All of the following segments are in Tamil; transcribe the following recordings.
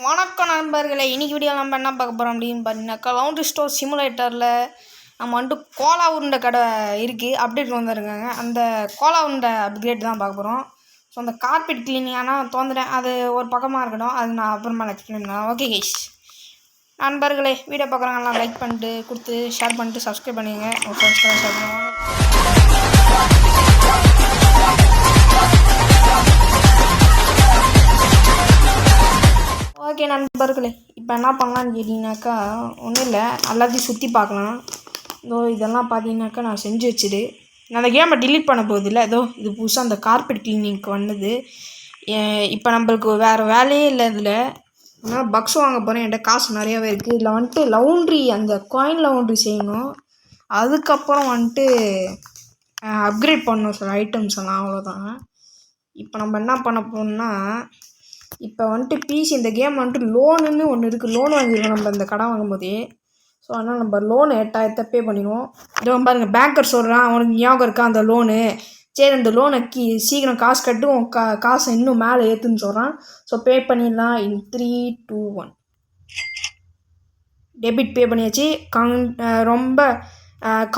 வணக்கம் நண்பர்களே, இன்றைக்கி வீடியோ நம்ம என்ன பார்க்க போகிறோம் அப்படின்னு பார்த்தீங்கன்னாக்கா, லவுண்ட்ரி ஸ்டோர் சிமுலேட்டரில் நம்ம கோலா உருண்டை கடை இருக்குது, அப்டேட் வந்துருக்காங்க. அந்த கோலா உருண்டை அப்கிரேட் தான் பார்க்க போகிறோம். ஸோ அந்த கார்பெட் கிளீனிங் ஆனால் தோந்துட்டேன், அது ஒரு பக்கமாக இருக்கட்டும், அது நான் அப்புறமா எக்ஸ்பிளைன் பண்ணேன். ஓகே கைஸ், நண்பர்களே வீடியோ பார்க்குறவங்கலாம் லைக் பண்ணிட்டு கொடுத்து ஷேர் பண்ணிட்டு சப்ஸ்கிரைப் பண்ணிடுங்க. உங்கள் ஃப்ரெண்ட்ஸ்க்கெல்லாம் ஷேர் பண்ணுவாங்க. ஓகே நண்பர்களே, இப்போ என்ன பண்ணலான்னு கேட்டிங்கனாக்கா, ஒன்றும் இல்லை, எல்லாத்தையும் சுற்றி பார்க்கலாம். இதெல்லாம் பார்த்தீங்கன்னாக்கா நான் செஞ்சு வச்சுது. நான் அந்த கேமை டிலீட் பண்ண போகுது இல்லை, இது புதுசாக அந்த கார்பெட் கிளீனிங்க்கு வந்தது. இப்போ நம்மளுக்கு வேறு வேலையே இல்லை இதில். அதனால் பக்ஸ் வாங்க போகிறேன், என்கிட்ட காசு நிறையாவே இருக்குது. இதில் லவுண்ட்ரி, அந்த காயின் லவுண்ட்ரி செய்யணும். அதுக்கப்புறம் அப்கிரேட் பண்ணணும் சில ஐட்டம்ஸ் எல்லாம், அவ்வளோதான். இப்போ நம்ம என்ன பண்ண போகணுன்னா, இப்போ பிசி இந்த கேம் லோனுன்னு ஒன்று இருக்குது. லோன் வாங்கிடுவோம் நம்ம இந்த கடை வாங்கும்போதே. ஸோ அதனால் நம்ம லோனு 8000 பே பண்ணிடுவோம். இதோ பாருங்கள், பேங்கர் சொல்கிறான், அவனுக்கு ஞாபகம் இருக்கா அந்த லோனு? சரி, அந்த லோனை சீக்கிரம் காசு கட்டும், காசை இன்னும் மேலே ஏற்றுன்னு சொல்கிறான். ஸோ பே பண்ணிடலாம். இன் 3, 2, 1 டெபிட் பே பண்ணியாச்சு. ரொம்ப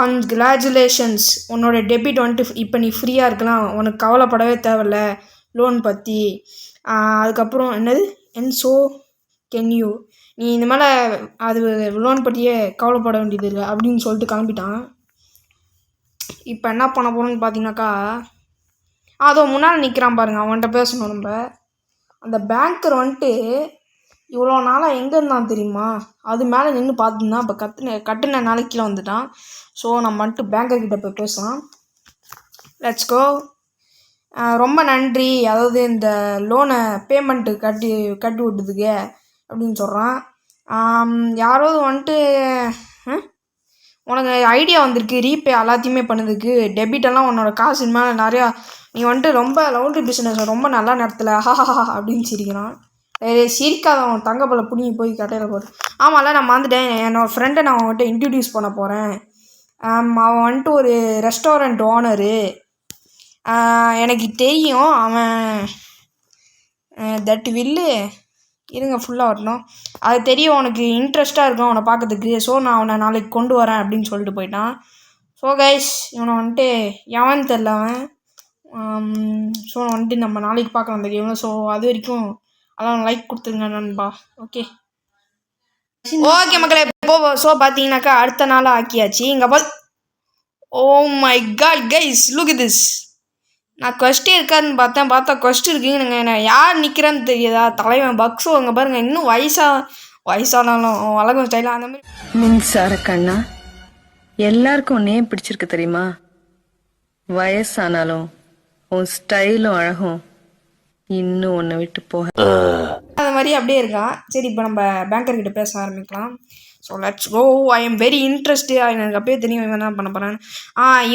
கங்க்ராச்சுலேஷன்ஸ், உன்னோட டெபிட் இப்போ நீ ஃப்ரீயாக இருக்கலாம், உனக்கு கவலைப்படவே தேவையில்ல லோன் பற்றி. அதுக்கப்புறம் என்னது கேன் யூ, நீ இந்த மேலே அது லோன் பற்றியே கவலைப்பட வேண்டியது இல்லை அப்படின்னு சொல்லிட்டு கிளம்பிட்டான். இப்போ என்ன பண்ண போகிறோம்னு பார்த்தீங்கன்னாக்கா, அதோ முன்னால் நிற்கிறான் பாருங்கள், அவன்கிட்ட பேசணும் நம்ம. அந்த பேங்கர் இவ்வளோ நாளாக எங்கே இருந்தான் தெரியுமா? அது மேலே நின்று பார்த்துருந்தான். இப்போ கட்டுன நாளைக்கு கீழே வந்துட்டான். ஸோ நம்ம பேங்கர்கிட்ட போய் பேசலாம். Let's go. ரொம்ப நன்றி, அதாவது இந்த லோனை பேமெண்ட்டு கட்டி விட்டுதுக்கு அப்படின்னு சொல்கிறான். யாராவது உனக்கு ஐடியா வந்திருக்கு ரீபே எல்லாத்தையுமே பண்ணதுக்கு, டெபிட்டெல்லாம் உன்னோட காசு மேலே நிறையா, நீ ரொம்ப லவுண்ட்ரி பிஸ்னஸ் ரொம்ப நல்லா நடத்தலை ஹஹா அப்படின்னு சிரிக்கிறான். சிரிக்காத, அவன் தங்கப்பலை புடிங்கி போய் கட்டையில் போடு. ஆமாம்ல, நான் வந்துட்டேன், என்னோடய ஃப்ரெண்டை நான் அவன்கிட்ட இன்ட்ரடியூஸ் பண்ண போகிறேன். அவன் ஒரு ரெஸ்டாரண்ட் ஓனரு, எனக்கு தெரியும். அவன் தட் வில்லு இருங்க ஃபுல்லாக வரணும், அது தெரியும், உனக்கு இன்ட்ரெஸ்ட்டாக இருக்கும் அவனை பார்க்கறதுக்கு. ஸோ நான் அவனை நாளைக்கு கொண்டு வரேன் அப்படின்னு சொல்லிட்டு போயிட்டான். ஸோ கைஸ், இவனை எவன் தெரில அவன். ஸோ நம்ம நாளைக்கு பார்க்கலாம் அந்த கேமில். ஸோ அது வரைக்கும் அதான் லைக் கொடுத்துருங்க நண்பா. ஓகே மக்களே, ஸோ பார்த்தீங்கன்னாக்கா அடுத்த நாளாக ஆக்கியாச்சு. இங்கே oh my god guys, look it this. நான் கொஸ்ட் இருக்காதுன்னு பார்த்தா கொஸ்ட் இருக்குங்க. நான் யார் நிற்கிறேன்னு தெரியுதா? தலைவன் பக்ஸோ. அங்கே பாருங்கள், இன்னும் வயசானாலும் வழக்கம் ஸ்டைலாக அந்த மாதிரி. மின்சார கண்ணா, எல்லாருக்கும் நேம் பிடிச்சிருக்கு தெரியுமா? வயசானாலும் உன் ஸ்டைலும் அழகும் இன்னும் ஒன்றை விட்டு போக அது மாதிரி அப்படியே இருக்கான். சரி, இப்போ நம்ம பேங்கர்கிட்ட பேச ஆரம்பிக்கலாம். So let's go. I am very interested. எனக்கு அப்படியே தெரியும் இவன் என்ன பண்ண போகிறான்.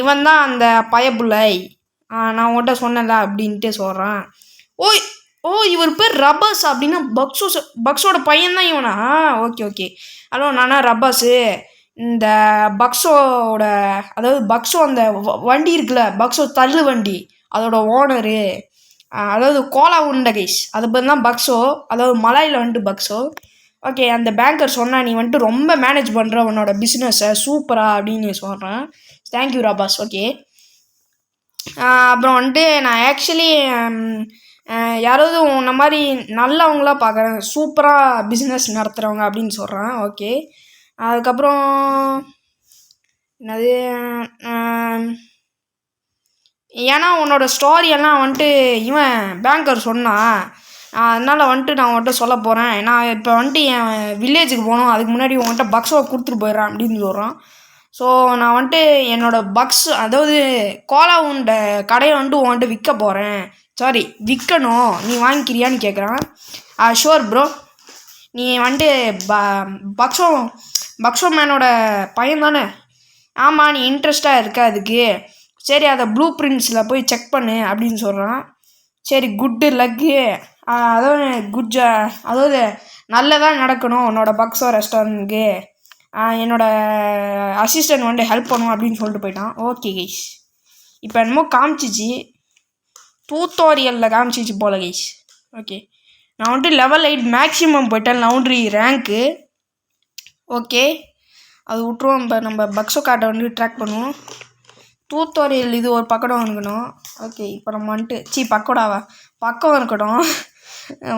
இவன் தான் அந்த பயப்புள்ளை, நான் உங்கள்கிட்ட சொன்னல அப்படின்ட்டு சொல்கிறான். இவர் பேர் ரபாஸ் அப்படின்னா பக்ஸோட பையன்தான் இவனா? ஓகே. ஹலோ, நானா ரபாஸு, இந்த பக்ஸோட, அதாவது பக்ஸோ அந்த வண்டி இருக்குல்ல, பக்ஸோ தள்ளு வண்டி, அதோட ஓனரு, அதாவது கோலா உருண்டை கைஸ், அது பேர் தான் பக்ஸோ, அதாவது மலாயில் பக்ஸோ. ஓகே, அந்த பேங்கர் சொன்னால் நீ ரொம்ப மேனேஜ் பண்ணுற உன்னோட பிஸ்னஸை சூப்பரா அப்படின்னு சொல்கிறேன். தேங்க்யூ ரபாஸ். ஓகே, அப்புறம் நான் ஆக்சுவலி யாராவது உன்ன மாதிரி நல்லவங்களாக பார்க்குறேன், சூப்பராக பிஸ்னஸ் நடத்துகிறவங்க அப்படின்னு சொல்கிறேன். ஓகே, அதுக்கப்புறம் என்னது, ஏன்னா உன்னோட ஸ்டோரியெல்லாம் இவன் பேங்கர் சொன்னான், அதனால் நான் உன்கிட்ட சொல்ல போகிறேன். நான் இப்போ என் வில்லேஜுக்கு போகணும், அதுக்கு முன்னாடி உன்கிட்ட பக்ஸோவை கொடுத்துட்டு போயிடுறேன் அப்படின்னு சொல்கிறான். ஸோ நான் என்னோடய பக்ஸ், அதாவது கோலா உருண்டை கடையை உன்கிட்ட விற்க போகிறேன். சாரி, விற்கணும், நீ வாங்கிக்கிறியான்னு கேட்குறான். ஷோர் ப்ரோ, நீ பக்ஸோ மேனோட பையன் தானே? ஆமாம், நீ இன்ட்ரெஸ்டாக இருக்க அதுக்கு. சரி, அதை ப்ளூ பிரிண்ட்ஸில் போய் செக் பண்ணு அப்படின்னு சொல்கிறான். சரி, குட்டு லக்கு, அதாவது நல்லதாக நடக்கணும் உன்னோட பக்ஸோ ரெஸ்டாரண்ட்டுக்கு, என்னோட அசிஸ்டன்ட் ஹெல்ப் பண்ணுவோம் அப்படின்னு சொல்லிட்டு போயிட்டான். ஓகே கைஸ், இப்போ என்னமோ காமிச்சிச்சு, டியூட்டோரியலில் காமிச்சிச்சு போல கைஸ். ஓகே, நான் வந்துட்டு லெவல் 8 மேக்ஸிமம் போயிட்டேன் லவுண்ட்ரி ரேங்க்கு. ஓகே அது விட்ருவோம். இப்போ நம்ம பக்ஸோ கார்டை வந்து ட்ராக் பண்ணுவோம். தூத்தோரியல் இது ஒரு பக்கடம் இருக்கணும். ஓகே இப்போ நம்ம வந்துட்டு பக்கம் இருக்கட்டும்.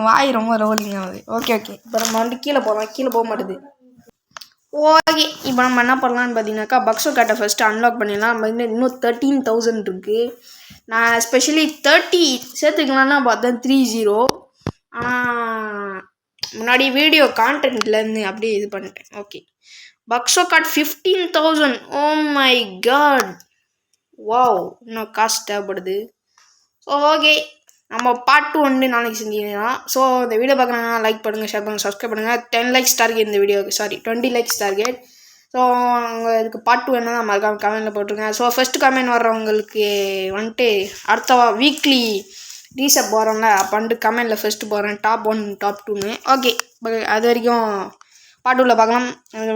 வாய் ரொம்ப ரோலிங் ஆகுது. ஓகே இப்போ நம்ம வந்துட்டு கீழே போக மாட்டேது. ஓகே இப்போ நம்ம என்ன பண்ணலான்னு பார்த்தீங்கன்னாக்கா பக்ஸோ கார்டை ஃபஸ்ட்டு அன்லாக் பண்ணிடலாம். நம்ம இன்னும் 13,000 இருக்குது. நான் ஸ்பெஷலி 30 சேர்த்துக்கலான்னா பார்த்தேன் 30. ஆனால் முன்னாடி வீடியோ கான்டென்ட்லேருந்து அப்படியே இது பண்ணிட்டேன். ஓகே பக்ஸோ card 15,000. Oh my god, wow, இன்னும் காசு தேவைப்படுது. ஸோ ஓகே நம்ம பார்ட் 2 வந்து நாளைக்கு செஞ்சுக்கலாம். ஸோ இந்த வீடியோ பார்க்குறாங்கன்னா லைக் பண்ணுங்கள், ஷேர் பண்ணுங்கள், சப்ஸ்கிரைப் பண்ணுங்கள். 10 லைக்ஸ் டார்கெட் இந்த வீடியோக்கு, 20 லைக்ஸ் டார்கெட். ஸோ உங்கள் இதுக்கு பார்ட் 2 என்ன தான் மறக்காம கமெண்ட்டில் போட்டுருங்க. ஸோ ஃபஸ்ட்டு கமெண்ட் வர்றவங்களுக்கு வந்துட்டு அடுத்த வீக்லி ரீசப் போகிறோம்ல அப்போ வந்துட்டு கமெண்டில் ஃபஸ்ட்டு போகிறேன் டாப் 1 டாப் 2ன்னு. ஓகே அது வரைக்கும் பார்ட் 2வில் பார்க்கலாம்.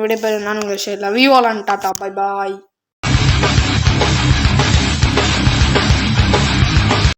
வீடியோ பேர் நான் உங்கள் ஷேரில் வியூ ஆல் அண்ட் டாட்டா, பை பாய்.